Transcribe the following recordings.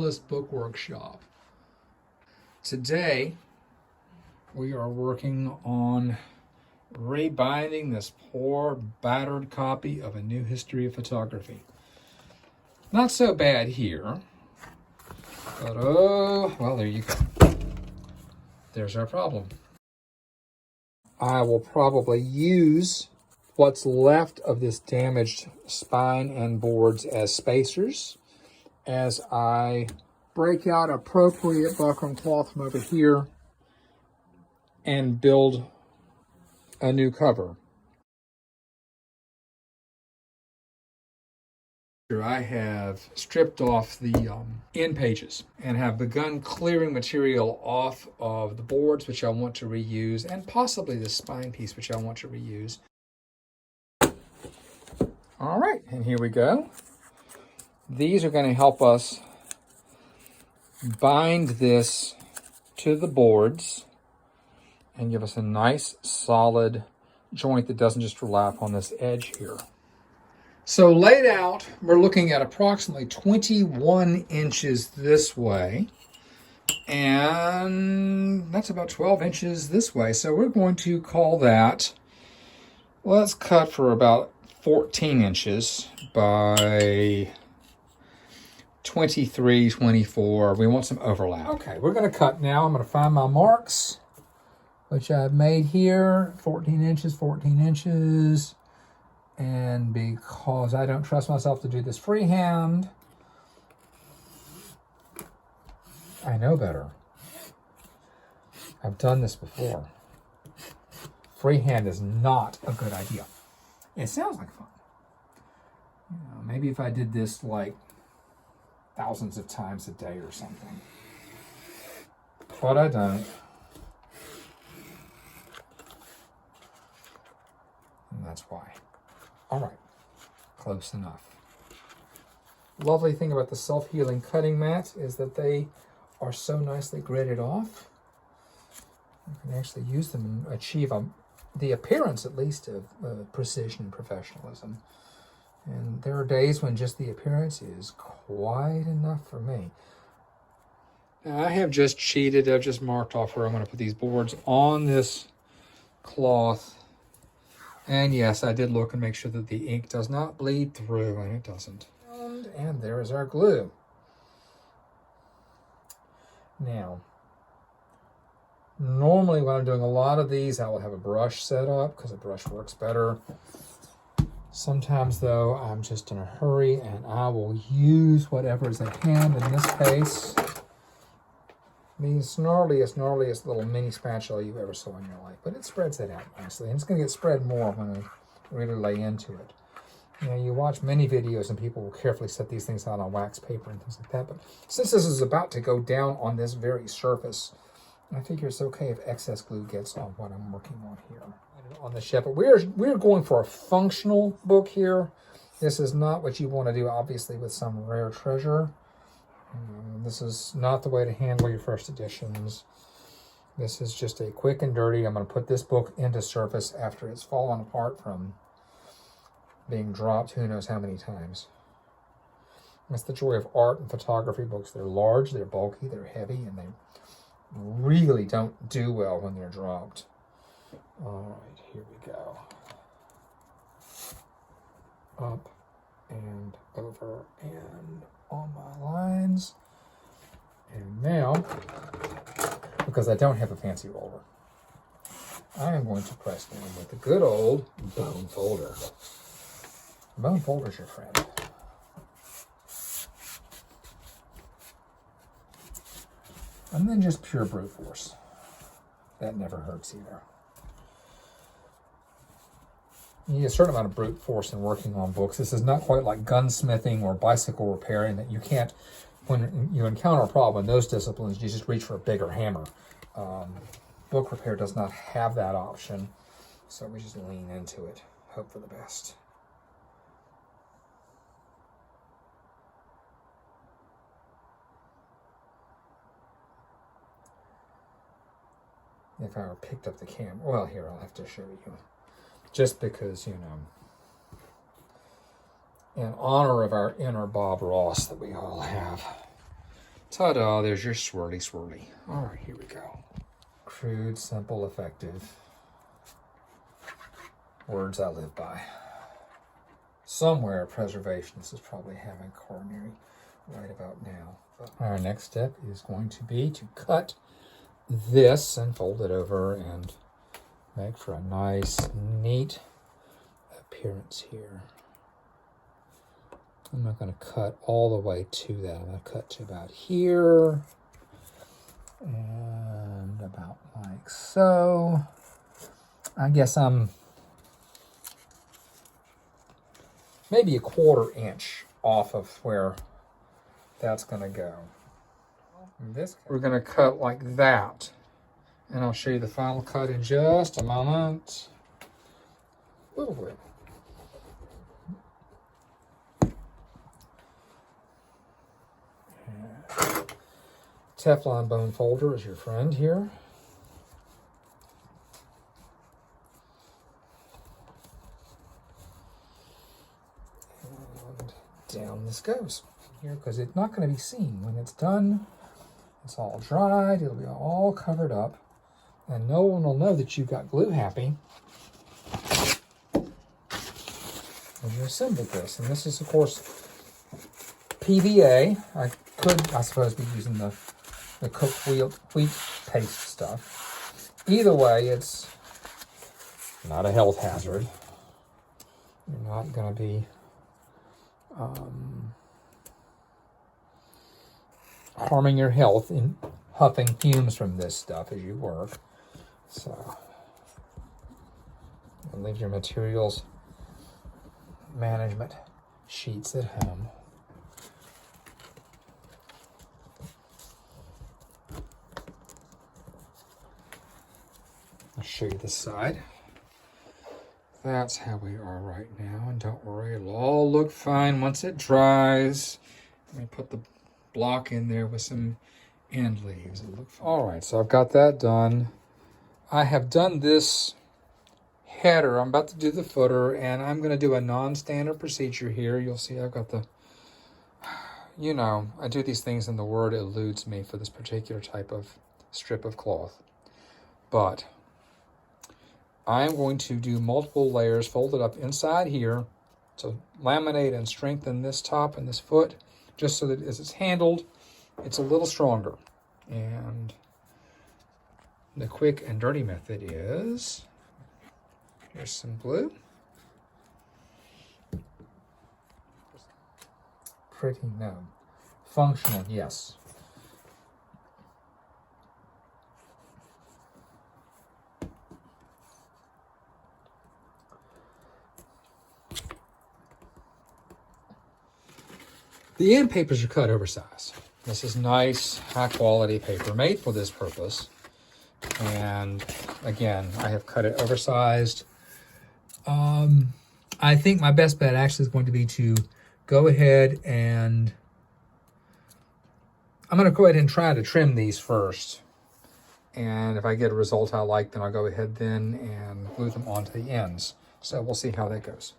Minimalist Book Workshop. Today, we are working on rebinding this poor, battered copy of A New History of Photography. Not so bad here, but oh, well, there you go. There's our problem. I will probably use what's left of this damaged spine and boards as spacers as I break out appropriate buckram cloth from over here and build a new cover. I have stripped off the end pages and have begun clearing material off of the boards which I want to reuse, and possibly the spine piece which I want to reuse. All right, and here we go. These are going to help us bind this to the boards and give us a nice solid joint that doesn't just rely on this edge here. So laid out, we're looking at approximately 21 inches this way, and that's about 12 inches this way. So we're going to call that, let's cut for about 14 inches by 23, 24. We want some overlap. Okay, we're going to cut now. I'm going to find my marks, which I've made here, 14 inches. And because I don't trust myself to do this freehand, I know better. I've done this before. Freehand is not a good idea. It sounds like fun. You know, maybe if I did this like thousands of times a day or something. But I don't. And that's why. All right, close enough. Lovely thing about the self-healing cutting mat is that they are so nicely gridded off. You can actually use them and achieve the appearance, at least, of precision and professionalism. And there are days when just the appearance is quite enough for me. Now, I have just cheated. I've just marked off where I'm going to put these boards on this cloth. And yes, I did look and make sure that the ink does not bleed through, and it doesn't. And there is our glue. Now, normally when I'm doing a lot of these, I will have a brush set up because a brush works better. Sometimes, though, I'm just in a hurry, and I will use whatever is at hand. In this case, the snarliest little mini spatula you ever saw in your life. But it spreads it out nicely. And it's going to get spread more when I really lay into it. You know, you watch many videos and people will carefully set these things out on wax paper and things like that. But since this is about to go down on this very surface, I figure it's okay if excess glue gets on what I'm working on here. On the shelf. But we're going for a functional book here. This is not what you want to do, obviously, with some rare treasure. This is not the way to handle your first editions. This is just a quick and dirty. I'm going to put this book into surface after it's fallen apart from being dropped who knows how many times. That's the joy of art and photography books. They're large, they're bulky, they're heavy, and they really don't do well when they're dropped. All right, here we go. Up and over and on my lines. And now, because I don't have a fancy roller, I am going to press down with the good old bone folder. The bone folder's your friend. And then just pure brute force. That never hurts either. You need a certain amount of brute force in working on books. This is not quite like gunsmithing or bicycle repairing, that you can't, when you encounter a problem in those disciplines, you just reach for a bigger hammer. Book repair does not have that option, so we just lean into it, hope for the best. If I were picked up the camera, well, here, I'll have to show you. Just because, you know, in honor of our inner Bob Ross that we all have, Ta-da, there's your swirly swirly. All right, here we go. Crude, simple, effective. Words I live by. Somewhere preservationist is probably having coronary right about now. Our next step is going to be to cut this and fold it over and make for a nice, neat appearance here. I'm not going to cut all the way to that. I'm going to cut to about here and about like so. I guess I'm maybe a 1/4 inch off of where that's going to go. We're going to cut like that. And I'll show you the final cut in just a moment. A little bit. Teflon bone folder is your friend here. And down this goes here, because it's not going to be seen when it's done. It's all dried, it'll be all covered up, and no one will know that you've got glue happy when you assemble this. And this is, of course, PVA. I could, I suppose, be using the cooked wheat paste stuff. Either way, it's not a health hazard. You're not going to be harming your health in huffing fumes from this stuff as you work. So, and leave your materials management sheets at home. I'll show you this side. That's how we are right now, and don't worry, it'll all look fine once it dries. Let me put the block in there with some end leaves. It'll look fine. All right, so I've got that done. I have done this header. I'm about to do the footer, and I'm going to do a non-standard procedure here. You'll see I've got the, you know, I do these things and the word eludes me for this particular type of strip of cloth. But I'm going to do multiple layers folded up inside here to laminate and strengthen this top and this foot, just so that as it's handled, it's a little stronger. And the quick and dirty method is, here's some glue. Pretty, no. Functional, yes. The end papers are cut oversized. This is nice, high quality paper made for this purpose. And again, I have cut it oversized. I think my best bet actually is going to be to go ahead and I'm going to go ahead and try to trim these first. And if I get a result I like, then I'll go ahead then and glue them onto the ends. So we'll see how that goes.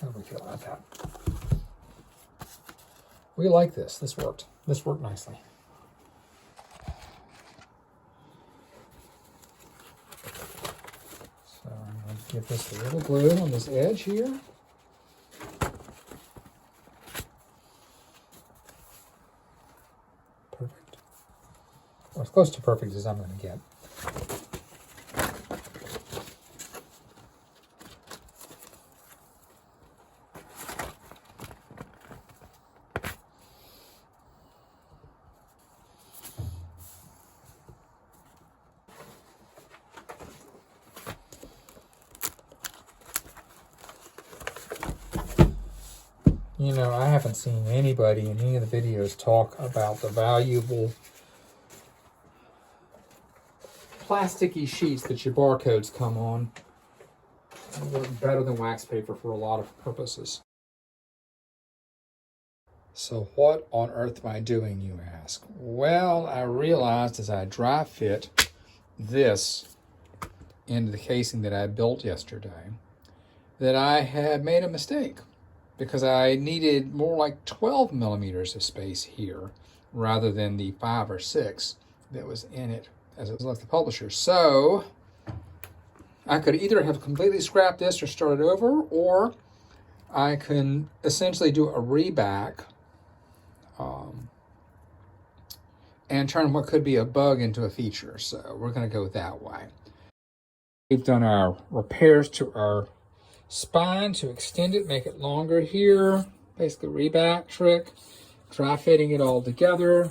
How do we feel about that? We like this. This worked. This worked nicely. So I'm going to give this a little glue on this edge here. Perfect. Or as close to perfect as I'm going to get. You know, I haven't seen anybody in any of the videos talk about the valuable plasticky sheets that your barcodes come on. They work better than wax paper for a lot of purposes. So what on earth am I doing, you ask? Well, I realized as I dry fit this into the casing that I built yesterday that I had made a mistake because I needed more like 12 millimeters of space here rather than the 5 or 6 that was in it as it was left the publisher. So I could either have completely scrapped this or started over, or I can essentially do a reback and turn what could be a bug into a feature. So we're going to go that way. We've done our repairs to our spine to extend it, make it longer here. Basically reback trick, dry fitting it all together.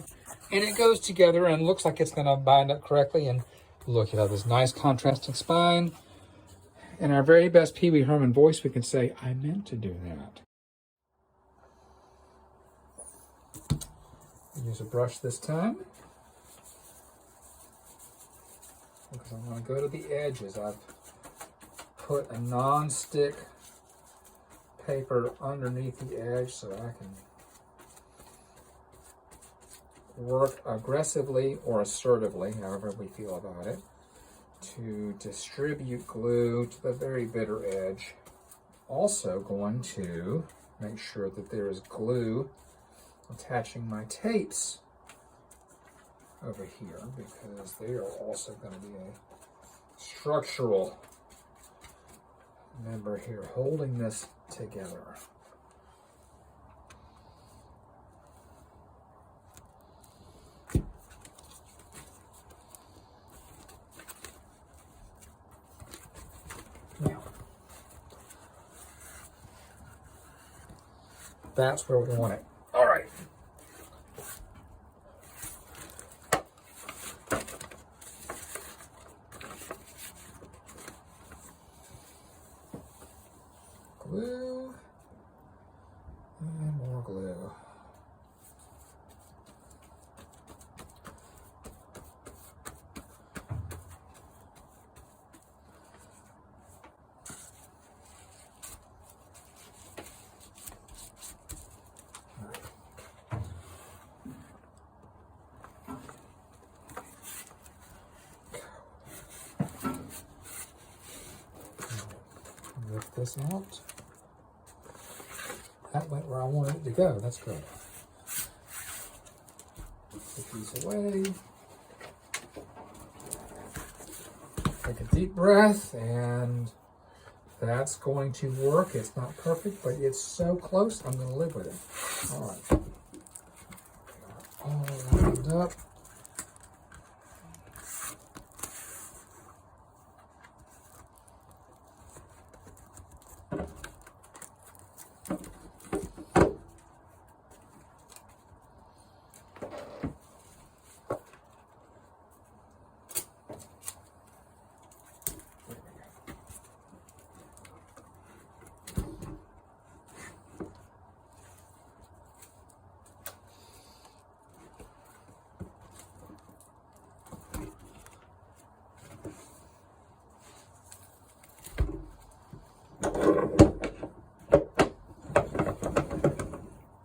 And it goes together and looks like it's going to bind up correctly. And look, you have this nice contrasting spine. In our very best Pee Wee Herman voice, we can say, I meant to do that. Use a brush this time, because I'm going to go to the edges. I've put a non-stick paper underneath the edge so I can work aggressively or assertively, however we feel about it, to distribute glue to the very bitter edge. Also going to make sure that there is glue attaching my tapes over here, because they are also going to be a structural member here holding this together. Now, that's where we want it. All right. Glue and more glue. Lift this out. That went where I wanted it to go. That's good. Put these away. Take a deep breath, and that's going to work. It's not perfect, but it's so close, I'm going to live with it. All right. All lined up.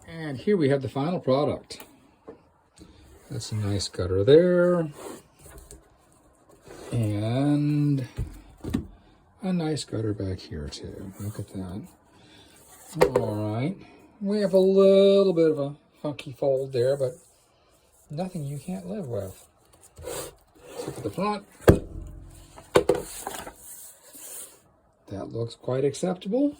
And here we have the final product. That's a nice gutter there. And a nice gutter back here too. Look at that. All right. We have a little bit of a funky fold there, but nothing you can't live with. Look at the front. That looks quite acceptable.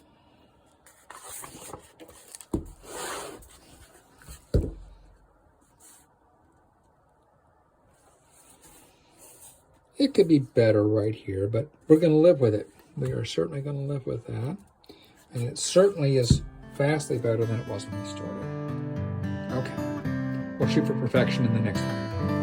It could be better right here, but we're going to live with it. We are certainly going to live with that. And it certainly is vastly better than it was when we started. Okay. We'll shoot for perfection in the next one.